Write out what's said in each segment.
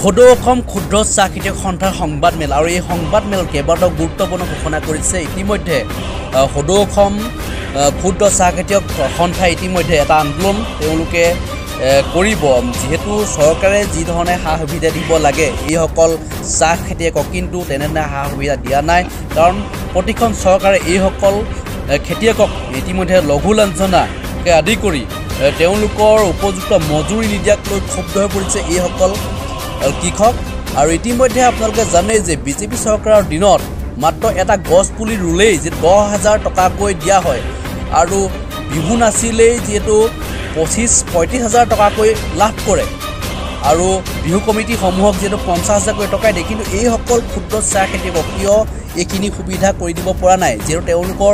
সদৌ অসম ক্ষুদ্ৰ চাহ খেতিয়ক সন্থাৰ সংবাদমেল আৰু এই সংবাদমেল কেইবাটাও গুৰুত্বপূৰ্ণ ঘোষণা কৰিছে। ইতিমধ্যে সদৌ অসম ক্ষুদ্ৰ চাহ খেতিয়ক সন্থাই ইতিমধ্যে এটা আন্দোলন তেওঁলোকে কৰিব, যিহেতু চৰকাৰে যি ধৰণে সা সুবিধা দিব লাগে এইসকল চাহ খেতিয়কক কিন্তু তেনেধৰণে সা সুবিধা দিয়া নাই। কাৰণ প্ৰতিখন চৰকাৰে এইসকল খেতিয়কক ইতিমধ্যে লঘু লাঞ্ছনাকে আদি কৰি তেওঁলোকৰ উপযুক্ত মজুৰি নিদিয়াক লৈ ক্ষুব্ধ হৈ পৰিছে এইসকল কৃষক। আৰু ইতিমধ্যে আপোনালোকে জানে যে বিজেপি চৰকাৰৰ দিনত মাত্ৰ এটা গছ পুলি ৰুলেই যে 10,000 টকাকৈ দিয়া হয়, আৰু বিহু নাছিলেই যিহেতু 25-30,000 টকাকৈ লাভ কৰে, আৰু বিহু কমিটিসমূহক যিহেতু 50,000 টকাই দিয়ে। কিন্তু এইসকল ক্ষুদ্ৰ চাহ খেতিয়কক কিয় এইখিনি সুবিধা কৰি দিব পৰা নাই? যিহেতু তেওঁলোকৰ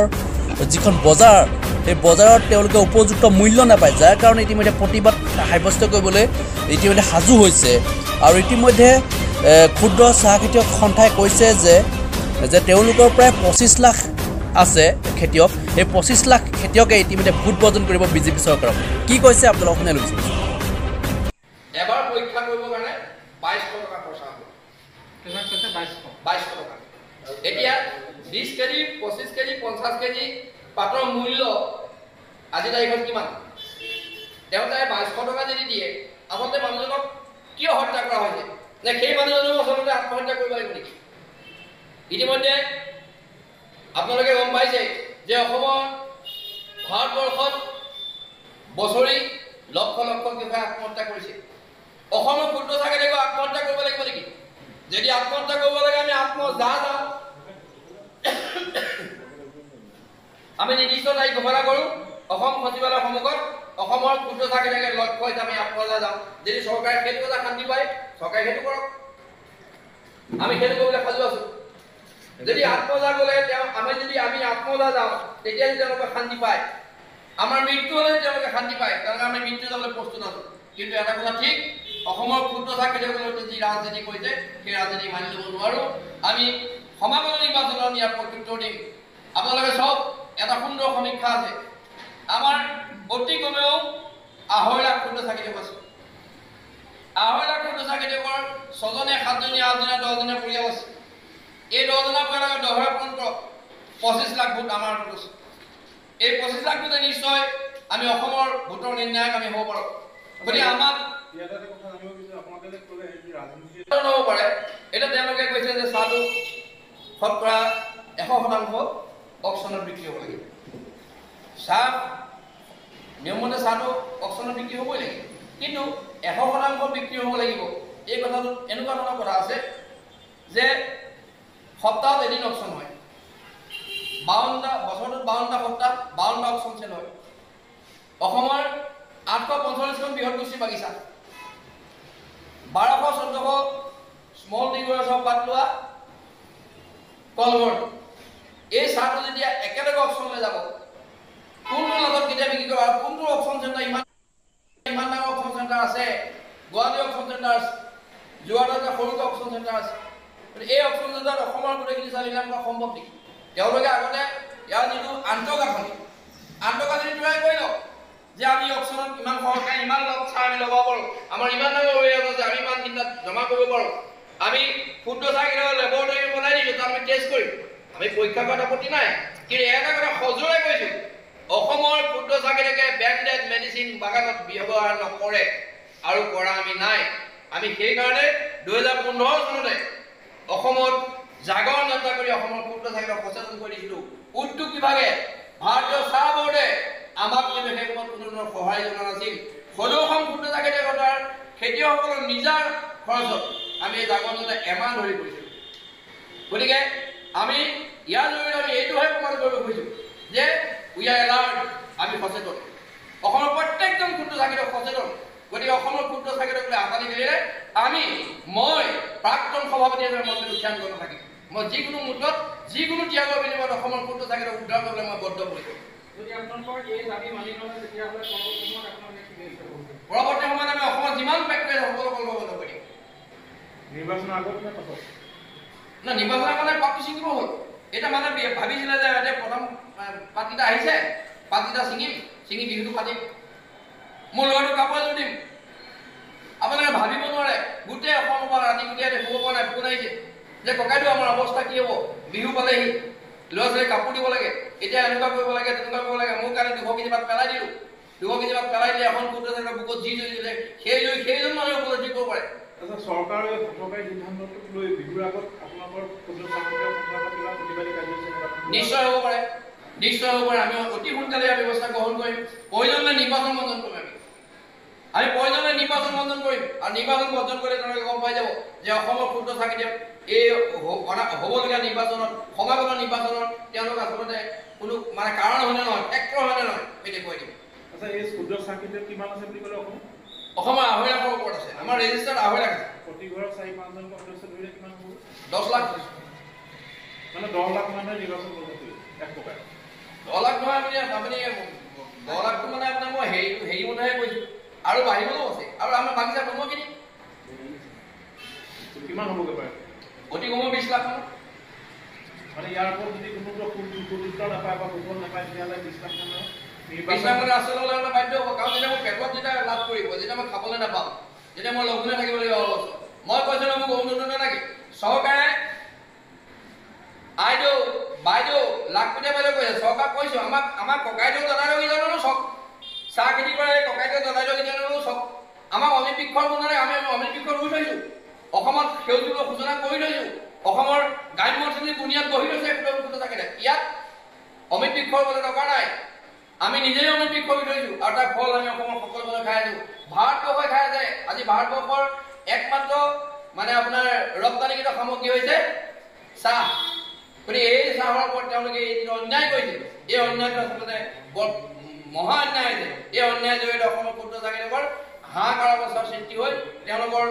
যিখন বজাৰ, সেই বজাৰত তেওঁলোকে উপযুক্ত মূল্য নাপায়, যাৰ কাৰণে ইতিমধ্যে প্ৰতিবাদ সাব্যস্ত কৰিবলৈ ইতিমধ্যে সাজু হৈছে। আৰু ইতিমধ্যে ক্ষুদ্ৰ চাহ খেতিয়ক সন্থাই কৈছে যে তেওঁলোকৰ প্ৰায় 25 লাখ আছে খেতিয়ক, সেই 25 লাখ খেতিয়কে ইতিমধ্যে ভোট বৰ্জন কৰিব বিজেপি চৰকাৰক। কি কৈছে আপোনালোকক শুনাই লৈছে। এবাৰ পৰীক্ষা কৰিবৰ কাৰণে 2200 টকা খৰচা হ'ব। কিমান কৈছে? 2200 টকা। এতিয়া 20 কেজি, 25 কেজি, 50 কেজি পাতৰ মূল্য আজি তাৰিখত কিমান? তেওঁতে 2200 টকা যদি দিয়ে, আগতে মানুহজনক কিয় হত্যা কৰা হৈছে? নে সেই মানুহজনক আচলতে আত্মহত্যা কৰিব লাগিব নেকি? ইতিমধ্যে আপোনালোকে গম পাইছে যে অসমৰ ভাৰতবৰ্ষত বছৰি লক্ষ লক্ষ কৃষকে আত্মহত্যা কৰিছে। অসমৰ ক্ষুদ্ৰ চাহ খেতিয়কক আত্মহত্যা কৰিব লাগিব নেকি? যদি আত্মহত্যা কৰিব লাগে আমি যাওঁ আমি নিৰ্দিষ্ট তাৰিখ ঘোষণা কৰোঁ অসম সচিবালয়ৰ সন্মুখত, অসমৰ ক্ষুদ্ৰ চাহ খেতিয়কে লক্ষ্য হিচাপে আত্মহত্যা যাওঁ। যদি চৰকাৰে সেইটো কথা শান্তি পায়, চৰকাৰে সেইটো কৰক, আমি সেইটো কৰিবলৈ সাজু আছো। যদি আত্মহত্যা গ'লে আমি আত্মহত্যা যাওঁ, তেতিয়া যদি তেওঁলোকে শান্তি পায়, আমাৰ মৃত্যু হ'লে তেওঁলোকে শান্তি পায়, কাৰণ আমি মৃত্যু যাবলৈ প্ৰস্তুত আছো। কিন্তু এটা কথা ঠিক, অসমৰ ক্ষুদ্ৰ চাহ খেতিয়কসকলে যি ৰাজনীতি কৰিছে সেই ৰাজনীতি মানি ল'ব নোৱাৰো। আমি সমাগত নিৰ্বাচনত ইয়াৰ প্ৰত্যুত্তৰ দিম। আপোনালোকে চাওক, এটা সুন্দৰ সমীক্ষা আছে। আমাৰ অতি কমেও 2.5 লাখ ক্ষুদ্ৰ চাহ খেতিয়ক আছে। 2.5 লাখ ক্ষুদ্ৰ চাহ খেতিয়কৰ 6জনে, 7জনীয়া, 8জনীয়া, 10জনীয়া পৰিয়াল আছে। এই 10জনৰ পৰিয়ালক 10 পূৰণ কৰক, 25 লাখ ভোট আমাৰ হাতত আছে। এই 25 লাখ ভোটে নিশ্চয় আমি অসমৰ ভোটৰ নিৰ্ণায়ক আমি হ'ব পাৰোঁ। গতিকে আমাক নহ'ব পাৰে। এতিয়া তেওঁলোকে কৈছে যে চাহটো শতকৰা 100% অকশ্যনত বিক্ৰী হ'ব লাগিব। চাহ নিয়মমতে চাহটো অকশ্যনত বিক্ৰী হ'বই লাগিব, কিন্তু 100% বিক্ৰী হ'ব লাগিব এই কথাটো এনেকুৱা ধৰণৰ কথা আছে যে সপ্তাহত এদিন অকশ্যন হয়, 52টা বছৰটোত 52টা সপ্তাহ, 52টা অকশ্যন চেল হয়। অসমৰ 845খন বৃহৎ গোষ্ঠী বাগিচা, 1200-1400 স্মল ডিগৰাৰ্ছ অফ পাত লোৱা কলঘৰ, এই চাহটো যেতিয়া একেলগে অকশ্যনলৈ যাব, কোনটো লগত কেতিয়া বিক্ৰী কৰিব, কোনটো অকশ্যন চেণ্টাৰ ইমান ডাঙৰ অকশ্যন চেণ্টাৰ আছে? গুৱাহাটী অকশ্যন চেণ্টাৰ আছে, যোৰহাটত সৰুকৈ অকশ্যন চেণ্টাৰ আছে। এই অকশ্যন চেণ্টাৰত অসমৰ গোটেইখিনি চাহ নিলাম কৰা সম্ভৱ নেকি? তেওঁলোকে আগতে ইয়াৰ যিটো আন্তঃগাঁথনি তৈয়াৰ কৰি লওক যে আমি অকশ্যনত ইমান সহকাৰে ইমান চাহ আমি লগাব পাৰোঁ, আমাৰ ইমান ডাঙৰ এৰিয়া আছে, আমি ইমান চিন্তাত জমা কৰিব পাৰোঁ। আমি ক্ষুদ্ৰ চাহ খেতিয়কৰ লেবৰেটৰী বনাই দিছোঁ, তাত আমি টেষ্ট কৰিম, আমি পৰীক্ষা কৰাত আপত্তি নাই। কিন্তু এটা কথা সজোৰে কৈছোঁ, অসমৰ ক্ষুদ্ৰ চাহ খেতিয়কে ব্ৰেণ্ডেড মেডিচিন বাগানত ব্যৱহাৰ নকৰে আৰু কৰা আমি নাই। আমি সেইকাৰণে 2015 চনতে অসমত জাগৰণ যাত্ৰা কৰি অসমৰ ক্ষুদ্ৰ চাহ খেতিয়ক সচেতন কৰি দিছিলোঁ। উদ্যোগ বিভাগে, ভাৰতীয় চাহ বোৰ্ডে আমাক কিন্তু সেই সময়ত কোনো ধৰণৰ সহায় জনা নাছিল। সদৌ অসম ক্ষুদ্ৰ চাহ খেতিয়কসকলৰ নিজাৰ খৰচত আমি এই জাগৰণ যাত্ৰা এমাহ ধৰি কৰিছিলোঁ। গতিকে আমি ইয়াৰ জৰিয়তে আমি এইটোহে প্ৰমাণ কৰিব খুজিছোঁ যে উই আৰ এলাৰ্ট, আমি সচেতন। অসমৰ প্ৰত্যেকজন ক্ষুদ্ৰ চাহ খেতিয়ক সচেতন। গতিকে অসমৰ ক্ষুদ্ৰ চাহ খেতিয়কলৈ আঁতালি দিলে মই প্ৰাক্তন সভাপতি এজনৰ মন্ত্ৰী উত্থান কৰিব থাকিম। মই যিকোনো মুহূৰ্তত যিকোনো ত্যাগৰ বিনিময়ত অসমৰ ক্ষুদ্ৰ চাহ খেতিয়ক উদ্ধাৰ কৰিবলৈ মই বদ্ধ পৰিছোঁ। পৰৱৰ্তী সময়ত আমি অসমত যিমান ফেক্টৰী সকলো বন্ধ কৰি দিম। নিৰ্বাচনৰ আগত না নিৰ্বাচনৰ কাৰণে পাতটো ছিঙিব হ'ল। এটা মানে ভাবিছিলে যে এতিয়া প্ৰথম পাতকেইটা আহিছে, পাতকেইটা ছিঙি বিহুটো পাতিম, মোৰ ল'ৰাটো কাপোৰ এযোৰ দিম। আপোনালোকে ভাবিব নোৱাৰে গোটেই অসমৰ পৰা ফোন আহিছে যে ককাইদেউ আমাৰ অৱস্থা কি হ'ব, বিহু পালেহি, ল'ৰা ছোৱালীক কাপোৰ দিব লাগে, এতিয়া এনেকুৱা কৰিব লাগে তেনেকুৱা কৰিব লাগে, মোৰ কাৰণে 200 কেজি ভাত পেলাই দিলোঁ, 200 কেজি ভাত পেলাই দিলে এখন ক্ষুদ্ৰ চাকিৰ বুকত যি জড়ি দিলে সেইজন মানুহে উপলব্ধি কৰিব পাৰে। চৰকাৰে সিদ্ধান্তটোক লৈ বিহুৰ আগত আপোনালোকৰ ক্ষুদ্ৰ চাকিৰ কিবা প্ৰতিবাদী কাৰ্যসূচী নিশ্চয় হ'ব পাৰে, নিশ্চয় হ'ব পাৰে। আমি অতি সোনকালে ইয়াৰ ব্যৱস্থা গ্ৰহণ কৰিম। প্ৰয়োজন হ'লে নিৰ্বাচন বৰ্জন কৰিম। আমি প্ৰয়োজন হ'লে নিৰ্বাচন বৰ্জন কৰিম, আৰু নিৰ্বাচন বৰ্জন কৰিলে তেওঁলোকে গম পাই যাব যে অসমৰ ক্ষুদ্ৰ চাকিটিয়ে এই হ'বলগীয়া নিৰ্বাচনত, সমাগত নিৰ্বাচনত তেওঁলোক আচলতে কোনো মানে কাৰণ হয়নে নহয়, ফেক্টৰ হয়নে নহয়, সেইটো কৈ দিম। আচ্ছা, এই ক্ষুদ্ৰ চাকিটো কিমান আছে বুলি ক'লে অসমৰ 2.5 লাখৰ ওপৰত আছে। আমাৰ ৰেজিষ্টাৰ্ড 2.5 লাখ আছে। প্ৰতি ঘৰৰ 4-5জন সদস্য ধৰিলে কিমান হ'ব? 10 লাখ। মানে 10 লাখ মানুহে নিৰ্বাচন কৰিব এক প্ৰকাৰ। 10 লাখ নহয়, আপুনি 10 লাখটো মানে আপোনাৰ মই হেৰি মতেহে কৈছোঁ, আৰু বাঢ়িবলৈও আছে, আৰু আমাৰ বাগিচা বনোৱাখিনি কিমান হ'বগৈ পাৰে? অতি কমেও 20 লাখ মান। মানে ইয়াৰ ওপৰত যদি কোনো সুযোগ নাপায় বা সুফল নাপায় তেতিয়াহ'লে 20 লাখ মানৰ 20 লাখ মানে আচলতে হ'লে বাধ্য হ'ব। কাৰণ যেতিয়া মোৰ পেটত যেতিয়া লাভ কৰিব, যেতিয়া মই খাবলৈ নাপাওঁ, যেতিয়া মই লঘোণে থাকিব লাগিব অৱস্থা, মই কৈছোঁ ন মোক অৰুণোদয় নালাগে। চৰকাৰে আইদেউ বাইদেউ লাখপতীয়া বাইদেউ কৈছে, চৰকাৰক কৈছোঁ আমাক ককাইদেউ দাদাইদেউ কেইজনৰো চক, চাহ খেতি কৰে ককাইদেউ দাদাইদেউ কেইজনৰো চক, আমাক অমৃত বৃক্ষৰ বনালে আমি অমৃত বৃক্ষ ৰুই থৈছোঁ, অসমত সেউজ যুগৰ সূচনা কৰি থৈছোঁ, অসমৰ গ্ৰাম্য অৰ্থনীতি বুনিয়াদ গঢ়ি থৈছে ক্ষুদ্ৰ চাকিতে। ইয়াত অমৃত বৃক্ষৰ বোলে দৰকাৰ নাই, আমি নিজেই অমৃত বৃক্ষ ৰুই থৈছোঁ, আৰু তাৰ ফল আমি অসমৰ সকলো মানুহে খাই আছোঁ। ভাৰতবৰ্ষই খাই আছে। আজি ভাৰতবৰ্ষৰ একমাত্ৰ মানে আপোনাৰ ৰপ্তানিকৃত সামগ্ৰী হৈছে চাহ। গতিকে এই চাহৰ ওপৰত তেওঁলোকে যিটো অন্যায় কৰিছে, এই অন্যায়টো আচলতে বৰ মহা অন্যায় হৈছে। এই অন্যায়ৰ জৰিয়তে অসমৰ ক্ষুদ্ৰ চাকিলোকৰ হাহাকাৰ অৱস্থাৰ সৃষ্টি হৈ তেওঁলোকৰ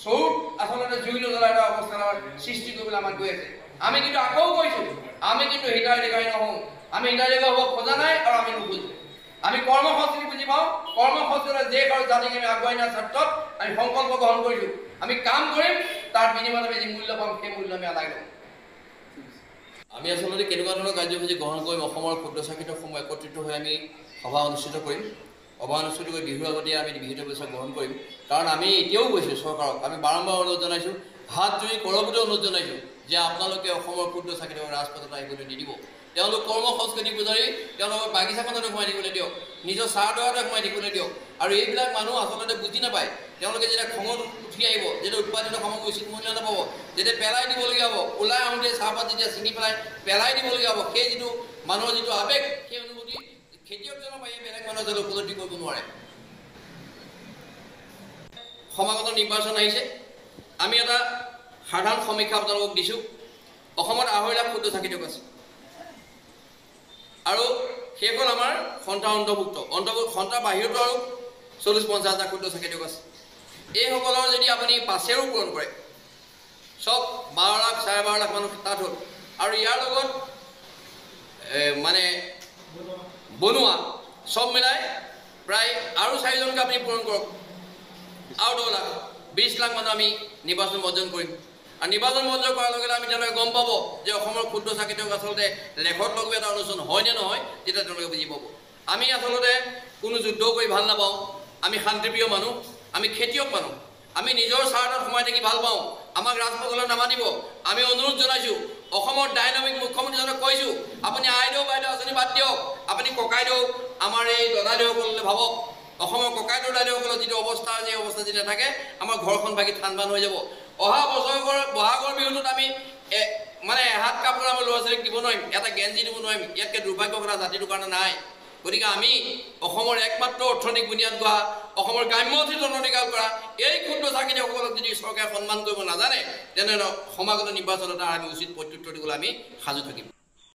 চৌত আচলতে জুই নজ্বলা এটা অৱস্থাৰ সৃষ্টি কৰিবলৈ আমাক গৈ আছে। আমি কিন্তু আকৌ কৈছোঁ, আমি কিন্তু হিতাধিকাৰী নহওঁ, আমি হিতাধিকাৰী হ'ব খোজা নাই, আৰু আমি নুখোজোঁ। আমি কৰ্মসংস্কৃতি বুজি পাওঁ, কৰ্মসংস্কৃতিৰে দেশ আৰু জাতিক আমি আগুৱাই নিয়াৰ ক্ষেত্ৰত আমি সংকল্প গ্ৰহণ কৰিছোঁ। আমি কাম কৰিম, তাৰ বিনিময়ত আমি যি মূল্য পাম সেই মূল্য আমি আদায় কৰিম। আমি আচলতে কেনেকুৱা ধৰণৰ কাৰ্যসূচী গ্ৰহণ কৰিম, অসমৰ ক্ষুদ্ৰ চাকিতৰ সমূহ একত্ৰিত হৈ আমি সভা অনুষ্ঠিত কৰিম। সভা অনুষ্ঠিত কৰি বিহুৰ আগতে আমি বিহিত ব্যৱস্থা গ্ৰহণ কৰিম। কাৰণ আমি এতিয়াও কৈছোঁ চৰকাৰক, আমি বাৰম্বাৰ অনুৰোধ জনাইছোঁ, হাত জুৰি কৰবতে অনুৰোধ জনাইছোঁ যে আপোনালোকে অসমৰ ক্ষুদ্ৰ চাকিতৰ ৰাজপথত আহিবলৈ নিদিব। তেওঁলোক কৰ্ম সংস্কৃতি পূজাৰী, তেওঁলোকক বাগিচাখনতে সোমাই থাকিবলৈ দিয়ক, নিজৰ চাহ দোকানতে সোমাই থাকিবলৈ দিয়ক। আৰু এইবিলাক মানুহ আচলতে বুজি নাপায়। তেওঁলোকে যেতিয়া খঙত উঠি আহিব, যেতিয়া উৎপাদিত সামগ্ৰী উচিত মূল্য নাপাব, যেতিয়া পেলাই দিবলগীয়া হ'ব, ওলাই আহোঁতে চাহপাত যেতিয়া ছিঙি পেলাই দিবলগীয়া হ'ব, সেই যিটো মানুহৰ যিটো আৱেগ, সেই অনুভূতি খেতিয়কজনৰ বাহিৰে বেলেগ মানুহে যেন উপলব্ধি কৰিব নোৱাৰে। সমাগত নিৰ্বাচন আহিছে, আমি এটা সাধাৰণ সমীক্ষা আপোনালোকক দিছোঁ। অসমত 2.5 লাখ ক্ষুদ্ৰ চাকিতক আছে, আৰু সেইখন আমাৰ সন্থা অন্তৰ্ভুক্ত সন্থাৰ বাহিৰতো আৰু 40-50 হাজাৰ ক্ষুদ্ৰ চাকিতক আছে। এইসকলৰ যদি আপুনি 5ৰো পূৰণ কৰে, চব 12 লাখ 12.5 লাখ মানুহ তাত হ'ল, আৰু ইয়াৰ লগত মানে বনোৱা চব মিলাই প্ৰায় আৰু 4জনকে আপুনি পূৰণ কৰক, আৰু 10 লাখ 20 লাখ মানুহ আমি নিৰ্বাচন বৰ্জন কৰিম। আৰু নিৰ্বাচন বৰ্জন কৰাৰ লগে লগে আমি তেওঁলোকে গম পাব যে অসমৰ ক্ষুদ্ৰ চাকিতক আচলতে লেখত লগব এটা অনুষ্ঠান হয়নে নহয়, তেতিয়া তেওঁলোকে বুজি পাব। আমি আচলতে কোনো যুদ্ধও কৰি ভাল নাপাওঁ, আমি শান্তিপ্ৰিয় মানুহ, আমি খেতিয়ক মানুহ, আমি নিজৰ স্বাৰ্থত সোমাই থাকি ভাল পাওঁ। আমাক ৰাজপথলৈ নামাতিব। আমি অনুৰোধ জনাইছোঁ, অসমৰ ডাইনামিক মুখ্যমন্ত্ৰীজনক কৈছোঁ, আপুনি আইদেউ বাইদেউ আঁচনি বাদ দিয়ক, আপুনি ককাইদেউ আমাৰ এই দাদাদেউসকললৈ ভাবক। অসমৰ ককাইদেউ দাদাদেউসকলৰ যিটো অৱস্থা, সেই অৱস্থা যদি নাথাকে আমাৰ ঘৰখন ভাগি থান বান হৈ যাব। অহা বছৰৰ বহাগৰ বিহুটোত আমি মানে এহাত কাপোৰ আমাৰ ল'ৰা ছোৱালীক দিব নোৱাৰিম, এটা গেঞ্জি দিব নোৱাৰিম। ইয়াতকৈ দুৰ্ভাগ্য কথা জাতিটোৰ কাৰণে নাই। গতিকে আমি অসমৰ একমাত্ৰ অৰ্থনৈতিক বুনিয়াদ গঢ়া, অসমৰ গ্ৰাম্য অৰ্থনীতি উন্নতিকাল কৰা এই ক্ষুদ্ৰ চাকিতসকলক যদি চৰকাৰে সন্মান কৰিব নাজানে, তেনেহ'লে সমাগত নিৰ্বাচনত আমি উচিত প্ৰত্যুত্তৰ দিবলৈ আমি সাজু থাকিম।